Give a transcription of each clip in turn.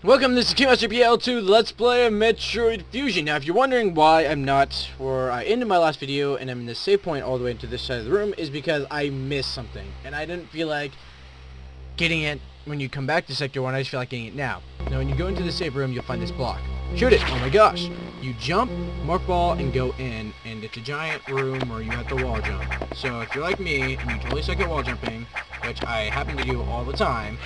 Welcome, this is KeymasterPL to Let's Play of Metroid Fusion. Now, if you're wondering why I'm not, or I ended my last video and I'm in the save point all the way to this side of the room, is because I missed something. And I didn't feel like getting it when you come back to Sector 1, I just feel like getting it now. Now, when you go into the save room, you'll find this block. Shoot it! Oh my gosh! You jump, mark ball, and go in, and it's a giant room where you have to wall jump. So, if you're like me, and you totally suck at wall jumping, which I happen to do all the time,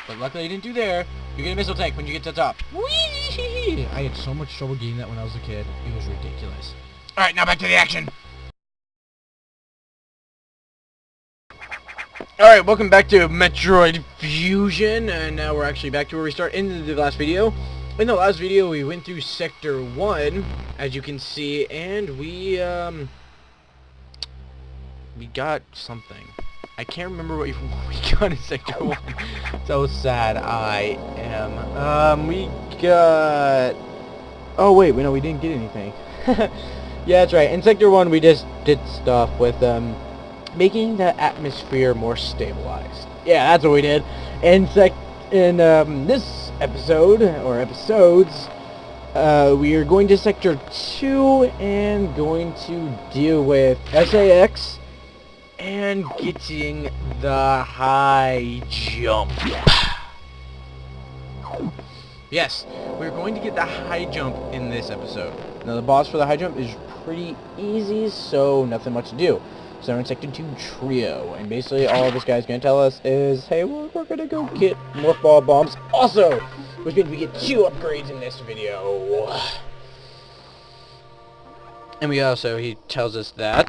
but luckily I didn't do there, you get a missile tank when you get to the top. Whee! I had so much trouble getting that when I was a kid. It was ridiculous. Alright, now back to the action. Alright, welcome back to Metroid Fusion, and now we're actually back to where we started in the last video. In the last video, we went through Sector 1, as you can see, and we got something. I can't remember what we got in Sector 1. So sad I am. We got... Oh wait, no, we didn't get anything. Yeah, that's right. In Sector 1, we just did stuff with making the atmosphere more stabilized. Yeah, that's what we did. In this episode, or episodes, we are going to Sector 2 and going to deal with SAX and getting the high jump. Yes, we're going to get the high jump in this episode. Now the boss for the high jump is pretty easy, so nothing much to do. So we're in Sector 2 Trio, and basically all this guy's going to tell us is, hey, we're going to go get more ball bombs also, which means we get 2 upgrades in this video. And he tells us that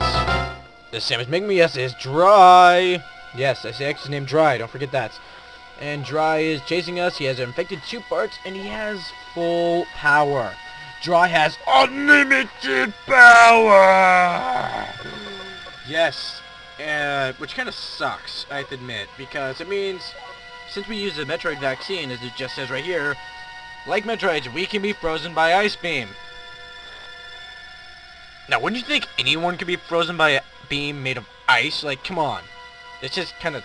the Samus Megamias is Dry. Yes, SAX is named Dry, don't forget that. And Dry is chasing us. He has infected 2 parts, and he has full power. Dry has unlimited power! Yes, which kind of sucks, I have to admit, because it means, since we use the Metroid vaccine, as it just says right here, like Metroids, we can be frozen by Ice Beam. Now, wouldn't you think anyone could be frozen by a beam made of ice? Like, come on. It's just kind of...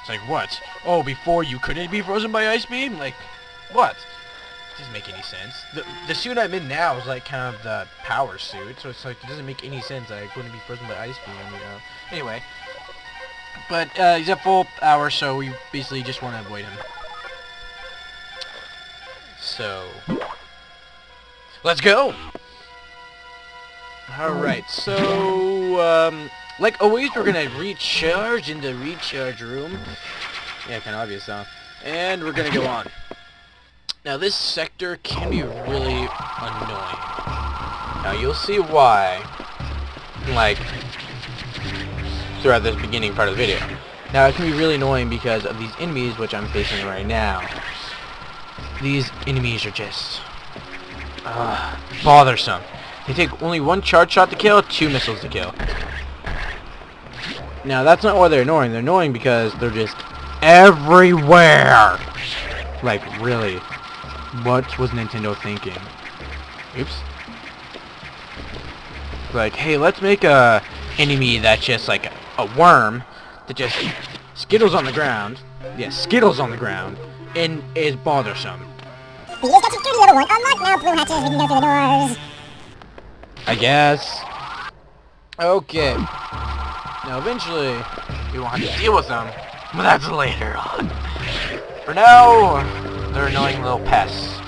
It's like, what? Oh, before you couldn't be frozen by Ice Beam? Like, what? It doesn't make any sense. The suit I'm in now is like kind of the power suit, so it's like, it doesn't make any sense. I wouldn't be frozen by Ice Beam, you know. Anyway. But, he's at full power, so we basically just want to avoid him. So... let's go! Alright, so, like always, we're gonna recharge in the recharge room. Yeah, kinda obvious, huh? And we're gonna go on. Now, this sector can be really annoying. Now, you'll see why, like, throughout this beginning part of the video. Now, it can be really annoying because of these enemies, which I'm facing right now. These enemies are just, bothersome. They take only 1 charge shot to kill, 2 missiles to kill. Now, that's not why they're annoying. They're annoying because they're just everywhere. Like, really. What was Nintendo thinking? Oops. Like, hey, let's make a enemy that's just like a worm that just skittles on the ground. Yeah, skittles on the ground. And is bothersome. Unlock now, blue hatches, we can go through the doors. I guess. Okay. Now eventually, we won't have to deal with them, but that's later on. For now, they're annoying little pests.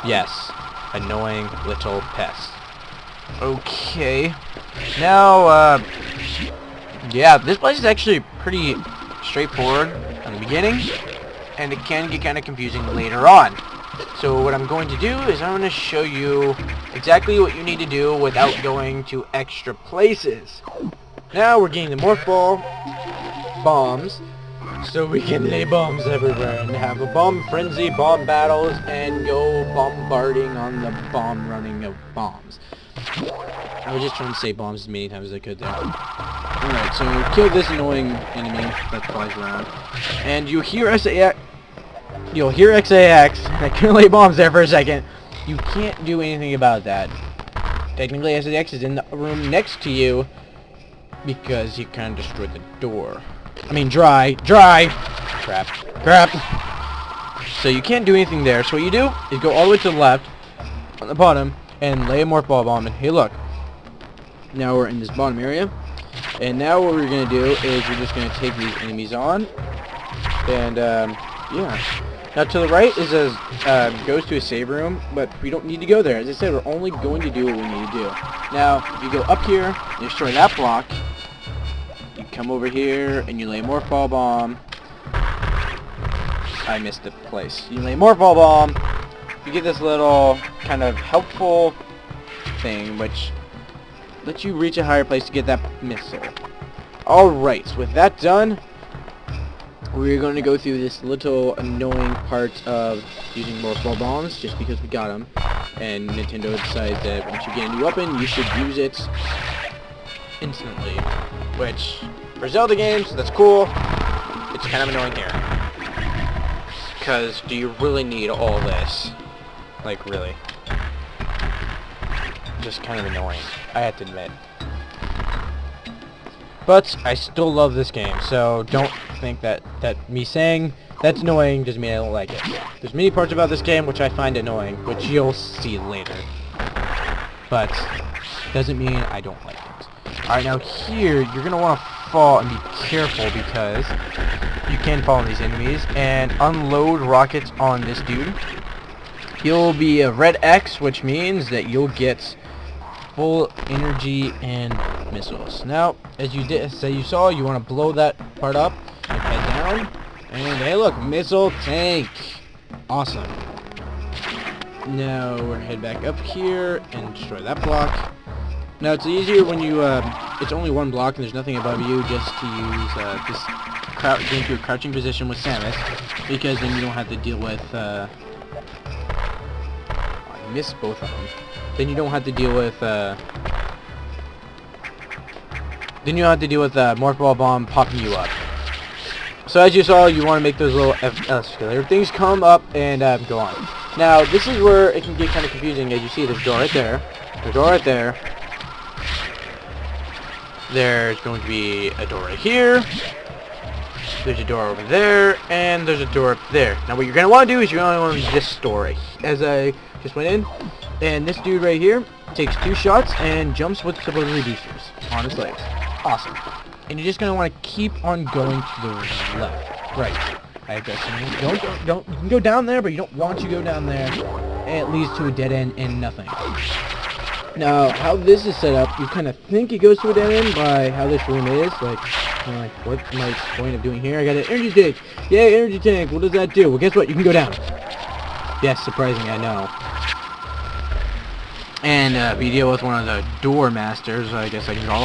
Yes, annoying little pests. Okay. Now, yeah, this place is actually pretty straightforward in the beginning, and it can get kind of confusing later on. So what I'm going to do is I'm going to show you exactly what you need to do without going to extra places. Now we're getting the morph ball bombs, so we can lay bombs everywhere and have a bomb frenzy, bomb battles, and go bombarding on the bomb running of bombs. I was just trying to say bombs as many times as I could there. Alright, so kill this annoying enemy that flies around. And you hear SAX. You'll hear XAX. I can lay bombs there for a second. You can't do anything about that. Technically, SAX is in the room next to you because he kind of destroyed the door. I mean, dry. Crap. So you can't do anything there. So what you do is go all the way to the left, on the bottom, and lay a morph ball bomb. And hey, look. Now we're in this bottom area. And now what we're going to do is we're just going to take these enemies on. And, yeah. Now to the right is goes to a save room, but we don't need to go there. As I said, we're only going to do what we need to do. Now, if you go up here, you destroy that block. You come over here, and you lay a morph ball bomb. I missed the place. You lay a morph ball bomb. You get this little kind of helpful thing, which lets you reach a higher place to get that missile. Alright, so with that done, we're going to go through this little annoying part of using morph ball bombs, just because we got them. And Nintendo decides that once you get a new weapon, you should use it instantly. Which, for Zelda games, that's cool. It's kind of annoying here. Because do you really need all this? Like, really? Just kind of annoying, I have to admit. But I still love this game, so don't think that me saying that's annoying doesn't mean I don't like it. There's many parts about this game which I find annoying, which you'll see later. But doesn't mean I don't like it. Alright, now here, you're going to want to fall and be careful because you can fall on these enemies and unload rockets on this dude. You'll be a red X, which means that you'll get full energy and missiles. Now, as you saw, you want to blow that part up and head down. And hey, look, missile tank. Awesome. Now we're head back up here and destroy that block. Now it's easier when you it's only one block and there's nothing above you, just to use this get into a crouching position with Samus, because then you don't have to deal with I missed both of them. Then you don't have to deal with morph ball bomb popping you up. So as you saw, you want to make those little escalator things come up and go on. Now this is where it can get kind of confusing. As you see, there's a door right there. There's a door right there. There's going to be a door right here. There's a door over there, and there's a door up there. Now what you're going to want to do is you're going to want to use this door. As I just went in, and this dude right here takes 2 shots and jumps with supposedly boosters on his legs. Awesome. And you're just going to want to keep on going to the left. Right. I guess don't you can go down there, but you don't want to go down there. And it leads to a dead end and nothing. Now, how this is set up, you kind of think it goes to a dead end by how this room is. Like, what am I point of doing here? I got an energy tank. Yay, energy tank. What does that do? Well, guess what? You can go down. Yes, surprising, I know. And we deal with one of the door masters, I guess I can call him.